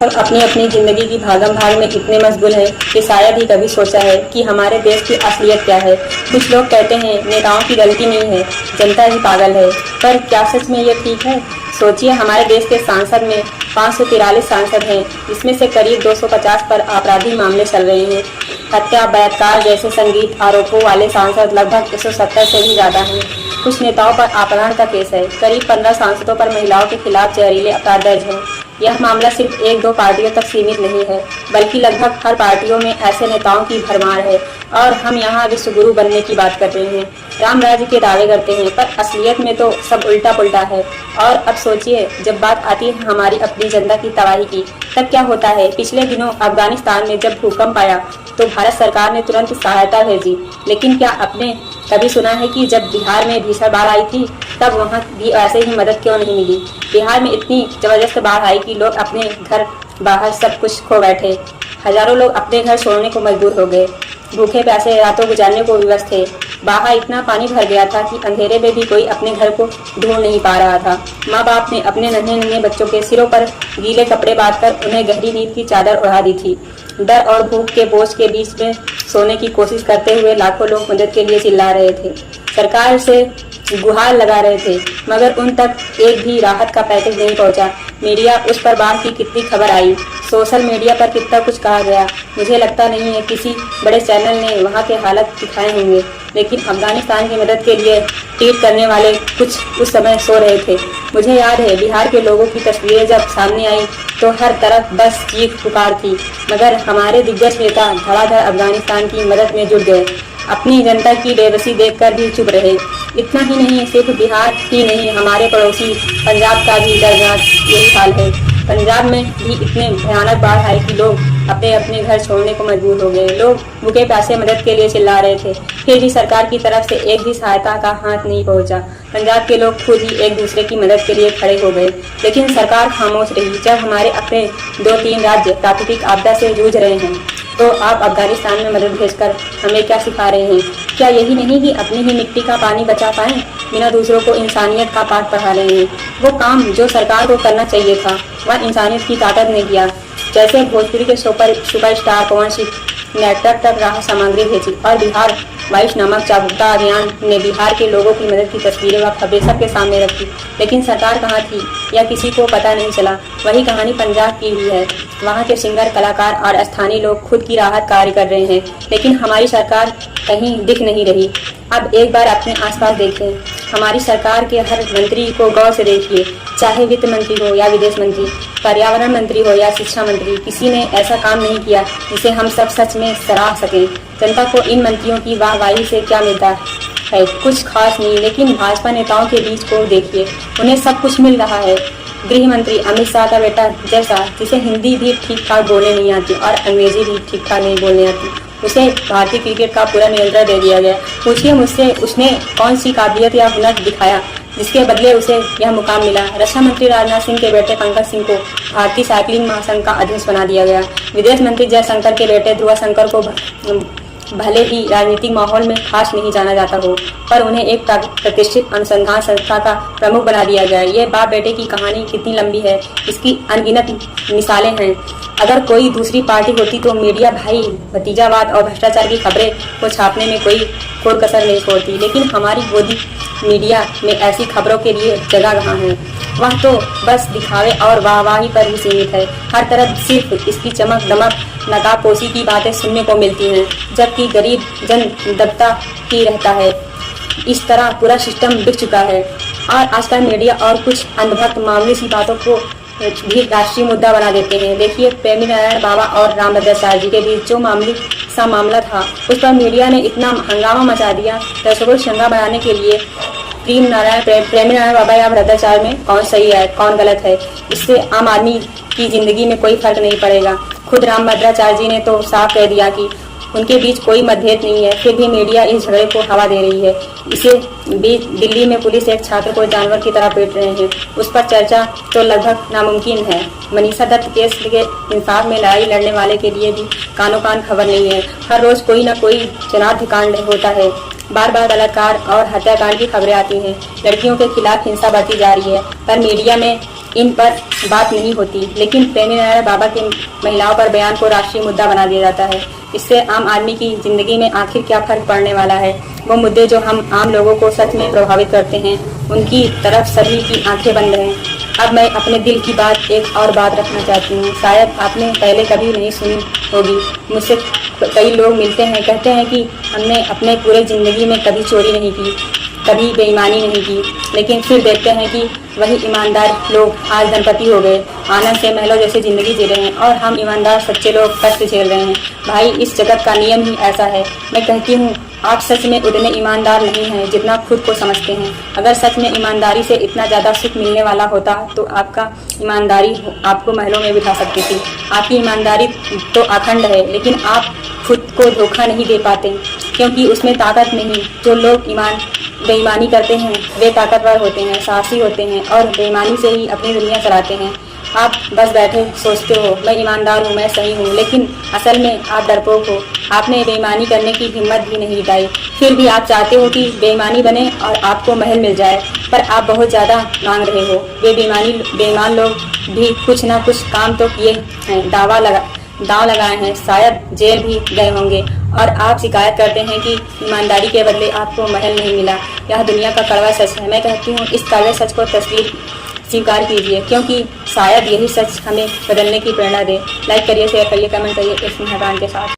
हम अपनी अपनी जिंदगी की भागम भाग में इतने मशगूल हैं कि शायद ही कभी सोचा है कि हमारे देश की असलियत क्या है। कुछ लोग कहते हैं नेताओं की गलती नहीं है, जनता ही पागल है। पर क्या सच में ये ठीक है? सोचिए, हमारे देश के सांसद में 543 सांसद हैं, जिसमें से करीब 250 पर आपराधिक मामले चल रहे हैं। हत्या, बलात्कार जैसे संगीन आरोपों वाले सांसद लगभग 170 से भी ज्यादा हैं। कुछ नेताओं पर अपहरण का केस है। करीब 15 सांसदों पर महिलाओं के खिलाफ जहरीले अपराध दर्ज हैं। यह मामला सिर्फ एक दो पार्टियों तक सीमित नहीं है, बल्कि लगभग हर पार्टियों में ऐसे नेताओं की भरमार है। और हम यहाँ विश्व गुरु बनने की बात कर रहे हैं, राम राज्य के दावे करते हैं, पर असलियत में तो सब उल्टा पुल्टा है। और अब सोचिए, जब बात आती है हमारी अपनी जनता की तबाही की, तब क्या होता है। पिछले दिनों अफगानिस्तान में जब भूकंप आया तो भारत सरकार ने तुरंत सहायता भेजी, लेकिन क्या आपने कभी सुना है कि जब बिहार में भीषण बाढ़ आई थी तब वहाँ भी ऐसे ही मदद क्यों नहीं मिली? बिहार में इतनी जबरदस्त बाढ़ आई कि लोग अपने घर बाहर सब कुछ खो बैठे। हजारों लोग अपने घर छोड़ने को मजबूर हो गए, भूखे प्यासे रातों गुजारने को विवश थे। बाहर इतना पानी भर गया था कि अंधेरे में भी कोई अपने घर को ढूंढ नहीं पा रहा था। माँ बाप ने अपने नन्हे नन्हे बच्चों के सिरों पर गीले कपड़े बांधकर उन्हें गहरी नींद की चादर ओढ़ा दी थी। डर और भूख के बोझ के बीच में सोने की कोशिश करते हुए लाखों लोग मदद के लिए चिल्ला रहे थे, सरकार से गुहार लगा रहे थे, मगर उन तक एक भी राहत का पैकेज नहीं पहुंचा। मीडिया उस पर बाढ़ की कितनी खबर आई, सोशल मीडिया पर कितना कुछ कहा गया। मुझे लगता नहीं है किसी बड़े चैनल ने वहां के हालत दिखाए होंगे, लेकिन अफगानिस्तान की मदद के लिए ट्वीट करने वाले कुछ उस समय सो रहे थे। मुझे याद है बिहार के लोगों की तस्वीरें जब सामने आई तो हर तरफ बस चीख पुकार थी, मगर हमारे दिग्गज नेता धड़ाधड़ अफगानिस्तान की मदद में जुट गए। अपनी जनता की बेबसी देखकर भी चुप रहे। इतना ही नहीं, सिर्फ बिहार ही नहीं, हमारे पड़ोसी पंजाब का भी दर्दनाक यही हाल है। पंजाब में भी इतने भयानक बाढ़ आई कि लोग अपने अपने घर छोड़ने को मजबूर हो गए। लोग भूखे प्यासे मदद के लिए चिल्ला रहे थे, फिर भी सरकार की तरफ से एक भी सहायता का हाथ नहीं पहुंचा। पंजाब के लोग खुद ही एक दूसरे की मदद के लिए खड़े हो गए, लेकिन सरकार खामोश रही। जब हमारे अपने 2-3 राज्य प्राकृतिक आपदा से जूझ रहे हैं तो आप अफगानिस्तान में मदद भेजकर हमें क्या सिखा रहे हैं? क्या यही नहीं कि अपनी ही मिट्टी का पानी बचा पाएं, बिना दूसरों को इंसानियत का पाठ पढ़ा रहे हैं? वो काम जो सरकार को करना चाहिए था वह इंसानियत की ताकत ने किया। जैसे भोजपुरी के सुपरस्टार पवन सिंह ने ट्रक तक राहत सामग्री भेजी और बिहार वाइस नामक जागरूकता अभियान ने बिहार के लोगों की मदद की तस्वीरें व खबरें सबके सामने रखी, लेकिन सरकार कहाँ थी या किसी को पता नहीं चला। वही कहानी पंजाब की भी है। वहाँ के सिंगर, कलाकार और स्थानीय लोग खुद की राहत कार्य कर रहे हैं, लेकिन हमारी सरकार कहीं दिख नहीं रही। अब एक बार अपने आसपास देखें, हमारी सरकार के हर मंत्री को गौर से देखिए, चाहे वित्त मंत्री हो या विदेश मंत्री, पर्यावरण मंत्री हो या शिक्षा मंत्री, किसी ने ऐसा काम नहीं किया जिसे हम सब सच में सराह सकें। जनता को इन मंत्रियों की वाहवाही से क्या मिलता है? कुछ खास नहीं, लेकिन भाजपा नेताओं के बीच को देखिए, उन्हें सब कुछ मिल रहा है। गृह मंत्री अमित शाह का बेटा जैसा, जिसे हिंदी भी ठीक ठाक बोलने नहीं आती और अंग्रेजी भी ठीक ठाक नहीं बोलने आती, उसे भारतीय क्रिकेट का पूरा नियंत्रण दे दिया गया। पूछिए मुझसे, उसने कौन सी काबिलियत या हुनर दिखाया जिसके बदले उसे यह मुकाम मिला? रक्षा मंत्री राजनाथ सिंह के बेटे पंकज सिंह को भारतीय साइकिलिंग महासंघ का अध्यक्ष बना दिया गया। विदेश मंत्री जयशंकर के बेटे ध्रुव शंकर को भले ही राजनीतिक माहौल में खास नहीं जाना जाता हो, पर उन्हें एक प्रतिष्ठित अनुसंधान संस्था का प्रमुख बना दिया गया। ये बाप बेटे की कहानी कितनी लंबी है, इसकी अनगिनत मिसालें हैं। अगर कोई दूसरी पार्टी होती तो मीडिया भाई भतीजावाद और भ्रष्टाचार की खबरें को छापने में कोई कसर नहीं छोड़ती, लेकिन हमारी गोदी मीडिया में ऐसी खबरों के लिए जगह कहाँ है? वह तो बस दिखावे और वाहवाही पर ही सीमित है। हर तरफ सिर्फ इसकी चमक दमक नकाबपोशी की बातें सुनने को मिलती हैं, जबकि गरीब जन दबता ही रहता है। इस तरह पूरा सिस्टम बिक चुका है। और आजकल मीडिया और कुछ अंधभक्त मामूली सी बातों को भी राष्ट्रीय मुद्दा बना देते हैं। देखिए, प्रेमी नारायण बाबा और रामभद्राचार्य जी के बीच जो मामूली सा मामला था, उस पर मीडिया ने इतना हंगामा मचा दिया। दर्शकों को शंगा बनाने के लिए प्रेमी नारायण बाबा या भद्राचार्य में कौन सही है कौन गलत है, इससे आम आदमी की जिंदगी में कोई फर्क नहीं पड़ेगा। खुद रामभद्राचार्य जी ने तो साफ कह दिया कि उनके बीच कोई मतभेद नहीं है, फिर भी मीडिया इस झगड़े को हवा दे रही है। इसे बीच दिल्ली में पुलिस एक छात्र को जानवर की तरह पीट रहे हैं, उस पर चर्चा तो लगभग नामुमकिन है। मनीषा दत्त केस के इंसाफ में लड़ाई लड़ने वाले के लिए भी कानो कान खबर नहीं है। हर रोज कोई न कोई जनार्दन कांड होता है, बार बार बलात्कार और हत्याकांड की खबरें आती हैं। लड़कियों के खिलाफ हिंसा बढ़ती जा रही है, पर मीडिया में इन पर बात नहीं होती, लेकिन प्रेमी नारायण बाबा की महिलाओं पर बयान को राष्ट्रीय मुद्दा बना दिया जाता है। इससे आम आदमी की जिंदगी में आखिर क्या फर्क पड़ने वाला है? वो मुद्दे जो हम आम लोगों को सच में प्रभावित करते हैं, उनकी तरफ सभी की आंखें बंद हैं। अब मैं अपने दिल की बात एक और बात रखना चाहती हूँ। शायद आपने पहले कभी नहीं सुनी होगी। मुझसे कई लोग मिलते हैं, कहते हैं कि हमने अपने पूरे ज़िंदगी में कभी चोरी नहीं की, कभी बेईमानी नहीं की, लेकिन फिर देखते हैं कि वही ईमानदार लोग आज धनपति हो गए, आनंद से महलों जैसे ज़िंदगी जी रहे हैं, और हम ईमानदार सच्चे लोग कष्ट झेल रहे हैं। भाई, इस जगत का नियम ही ऐसा है। मैं कहती हूँ, आप सच में उतने ईमानदार नहीं हैं जितना खुद को समझते हैं। अगर सच में ईमानदारी से इतना ज़्यादा सुख मिलने वाला होता तो आपका ईमानदारी आपको महलों में बिठा सकती थी। आपकी ईमानदारी तो अखंड है, लेकिन आप खुद को धोखा नहीं दे पाते, क्योंकि उसमें ताकत नहीं। जो लोग बेईमानी करते हैं वे ताकतवर होते हैं, साहसी होते हैं और बेईमानी से ही अपनी दुनिया चलाते हैं। आप बस बैठे सोचते हो मैं ईमानदार हूँ, मैं सही हूँ, लेकिन असल में आप डरपोक हो। आपने बेईमानी करने की हिम्मत भी नहीं जुटाई, फिर भी आप चाहते हो कि बेईमानी बने और आपको महल मिल जाए, पर आप बहुत ज़्यादा मांग रहे हो। वे बेईमान लोग भी कुछ ना कुछ काम तो किए हैं, दांव लगाए हैं, शायद जेल भी गए होंगे, और आप शिकायत करते हैं कि ईमानदारी के बदले आपको महल नहीं मिला। यह दुनिया का कड़वा सच है। मैं कहती हूँ, इस कड़वे सच को स्वीकार कीजिए, क्योंकि शायद यही सच हमें बदलने की प्रेरणा दे। लाइक करिए, शेयर करिए, कमेंट करिए इस मेहमान के साथ।